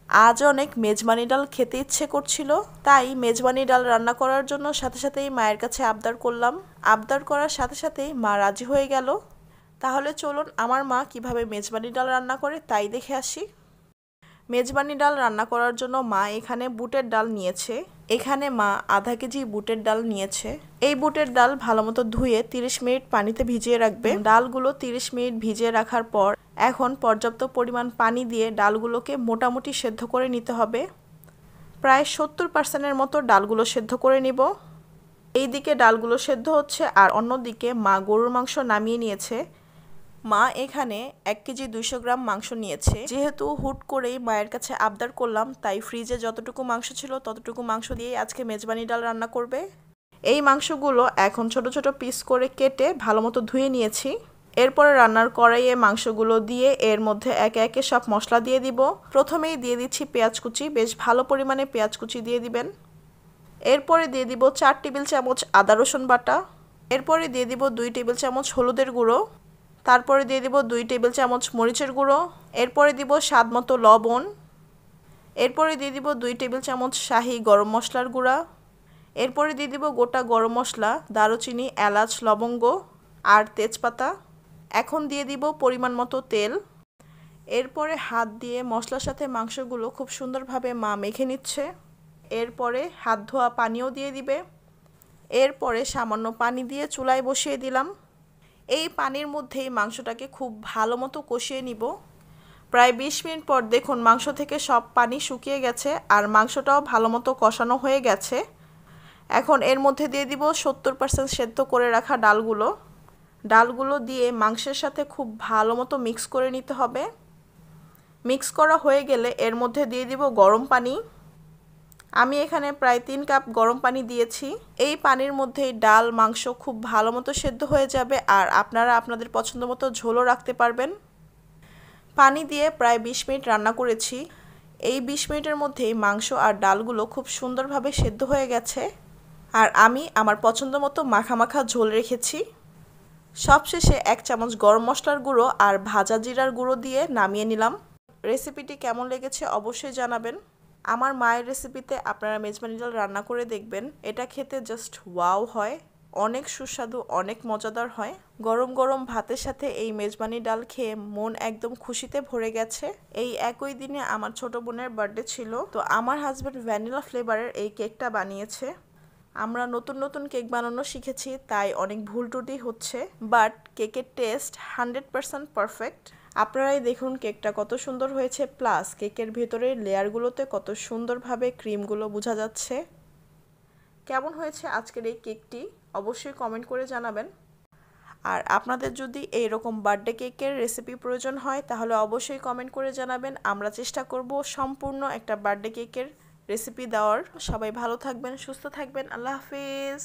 আজ অনেক মেজবানি ডাল খেতে ইচ্ছে করছিল, তাই মেজবানি ডাল রান্না করার জন্য সাথে সাথেই মায়ের কাছে আবদার করলাম। আবদার করার সাথে সাথেই মা রাজি হয়ে গেল। তাহলে চলুন আমার মা কিভাবে মেজবানি ডাল রান্না করে তাই দেখে আসি। মেজবানি ডাল রান্না করার জন্য মা এখানে বুটের ডাল নিয়েছে। এখানে মা আধা কেজি বুটের ডাল নিয়েছে। এই বুটের ডাল ভালোমতো ধুয়ে 30 মিনিট পানিতে ভিজিয়ে রাখবে। ডালগুলো 30 মিনিট ভিজিয়ে রাখার পর এখন পর্যাপ্ত পরিমাণ পানি দিয়ে ডালগুলোকে মোটামুটি সেদ্ধ করে নিতে হবে। প্রায় 70%-এর মতো ডালগুলো সেদ্ধ করে নিব। এই দিকে ডালগুলো সেদ্ধ হচ্ছে আর অন্যদিকে মা গরুর মাংস নামিয়ে নিয়েছে। মা এখানে 1 কেজি 200 গ্রাম মাংস নিয়েছে। যেহেতু হুট করেই মায়ের কাছে আবদার করলাম, তাই ফ্রিজে যতটুকু মাংস ছিল ততটুকু মাংস দিয়েই আজকে মেজবানি ডাল রান্না করবে। এই মাংসগুলো এখন ছোট ছোট পিস করে কেটে ভালোমতো ধুয়ে নিয়েছি। এরপরে রান্নার কড়াইয়ে মাংসগুলো দিয়ে এর মধ্যে একে একে সব মশলা দিয়ে দিব। প্রথমেই দিয়ে দিচ্ছি পেঁয়াজ কুচি, বেশ ভালো পরিমাণে পেঁয়াজ কুচি দিয়ে দিবেন। এরপরে দিয়ে দিব 4 টেবিল চামচ আদা রসুন বাটা। এরপরে দিয়ে দিব 2 টেবিল চামচ হলুদের গুঁড়ো। তারপরে দিয়ে দিব 2 টেবিল চামচ মরিচের গুঁড়ো। এরপরে দিব স্বাদ মতো লবণ। এরপরে দিয়ে দিব 2 টেবিল চামচ শাহি গরম মশলার গুঁড়া। এরপরে দিয়ে দিব গোটা গরম মশলা, দারুচিনি, এলাচ, লবঙ্গ আর তেজপাতা। এখন দিয়ে দিব পরিমাণ মতো তেল। এরপরে হাত দিয়ে মশলার সাথে মাংসগুলো খুব সুন্দরভাবে মা মেখে নিচ্ছে। এরপরে হাত ধোয়া পানিও দিয়ে দিবে। এরপরে সামান্য পানি দিয়ে চুলায় বসিয়ে দিলাম। এই পানির মধ্যেই মাংসটাকে খুব ভালো মতো কষিয়ে নিব। প্রায় 20 মিনিট পর দেখুন মাংস থেকে সব পানি শুকিয়ে গেছে আর মাংসটাও ভালো মতো কষানো হয়ে গেছে। এখন এর মধ্যে দিয়ে দিব 70% সেদ্ধ করে রাখা ডালগুলো। ডালগুলো দিয়ে মাংসের সাথে খুব ভালো মতো মিক্স করে নিতে হবে। মিক্স করা হয়ে গেলে এর মধ্যে দিয়ে দিব গরম পানি। আমি এখানে প্রায় 3 কাপ গরম পানি দিয়েছি। এই পানির মধ্যেই ডাল মাংস খুব ভালো মতো সেদ্ধ হয়ে যাবে আর আপনারা আপনাদের পছন্দ মতো ঝোলও রাখতে পারবেন। পানি দিয়ে প্রায় 20 মিনিট রান্না করেছি। এই 20 মিনিটের মধ্যেই মাংস আর ডালগুলো খুব সুন্দরভাবে সেদ্ধ হয়ে গেছে আর আমি আমার পছন্দ মতো মাখা মাখা ঝোল রেখেছি। সবশেষে 1 চামচ গরম মশলার গুঁড়ো আর ভাজা জিরার গুঁড়ো দিয়ে নামিয়ে নিলাম। রেসিপিটি কেমন লেগেছে অবশ্যই জানাবেন। আমার মায়ের রেসিপিতে আপনারা মেজবানি ডাল রান্না করে দেখবেন। এটা খেতে জাস্ট ওয়াও হয়, অনেক সুস্বাদু, অনেক মজাদার হয়। গরম গরম ভাতের সাথে এই মেজবানি ডাল খেয়ে মন একদম খুশিতে ভরে গেছে। এই একই দিনে আমার ছোট বোনের বার্থডে ছিল, তো আমার হাজব্যান্ড ভ্যানিলা ফ্লেভারের এই কেকটা বানিয়েছে। আমরা নতুন নতুন কেক বানানো শিখেছি, তাই অনেক ভুল ত্রুটি হচ্ছে, বাট কেকের টেস্ট 100% পারফেক্ট। আপনারাই দেখুন কেকটা কত সুন্দর হয়েছে, প্লাস কেকের ভেতরের লেয়ারগুলোতে কত সুন্দরভাবে ক্রিমগুলো বোঝা যাচ্ছে। কেমন হয়েছে আজকের এই কেকটি অবশ্যই কমেন্ট করে জানাবেন। আর আপনাদের যদি এইরকম বার্থডে কেকের রেসিপি প্রয়োজন হয় তাহলে অবশ্যই কমেন্ট করে জানাবেন। আমরা চেষ্টা করব সম্পূর্ণ একটা বার্থডে কেকের রেসিপি দেওয়ার। সবাই ভালো থাকবেন, সুস্থ থাকবেন। আল্লাহ হাফিজ।